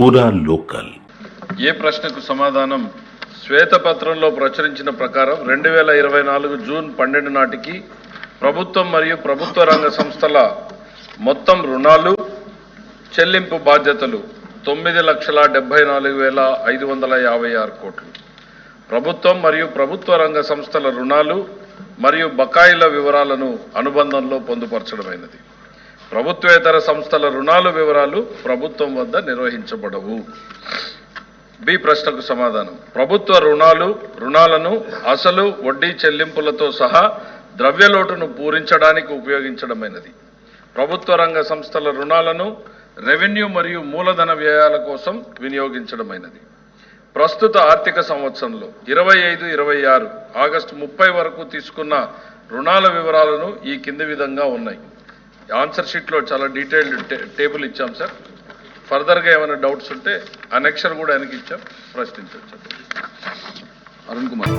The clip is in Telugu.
పూరా లోకల్. ఏ ప్రశ్నకు సమాధానం? శ్వేతపత్రంలో ప్రచురించిన ప్రకారం 2024 జూన్ 12 నాటికి ప్రభుత్వం మరియు ప్రభుత్వ రంగ సంస్థల మొత్తం రుణాలు చెల్లింపు బాధ్యతలు 9,74,556 కోట్లు. ప్రభుత్వం మరియు ప్రభుత్వ రంగ సంస్థల రుణాలు మరియు బకాయిల వివరాలను అనుబంధంలో పొందుపరచడమైనది. ప్రభుత్వేతర సంస్థల రుణాలు వివరాలు ప్రభుత్వం వద్ద నిర్వహించబడవు. బి ప్రశ్నకు సమాధానం. ప్రభుత్వ రుణాలను అసలు వడ్డీ చెల్లింపులతో సహా ద్రవ్యలోటును పూరించడానికి ఉపయోగించడమైనది. ప్రభుత్వ రంగ సంస్థల రుణాలను రెవెన్యూ మరియు మూలధన వ్యయాల కోసం వినియోగించడమైనది. ప్రస్తుత ఆర్థిక సంవత్సరంలో 25-26 ఆగస్టు 30 వరకు తీసుకున్న రుణాల వివరాలను ఈ కింది విధంగా ఉన్నాయి. ఆన్సర్ షీట్లో చాలా డీటెయిల్డ్ టేబుల్ ఇచ్చాం సార్. ఫర్దర్గా ఏమైనా డౌట్స్ ఉంటే అనెక్షర్ కూడా వెనక్కి ఇచ్చాం, ప్రశ్నించవచ్చు. అరుణ్ కుమార్.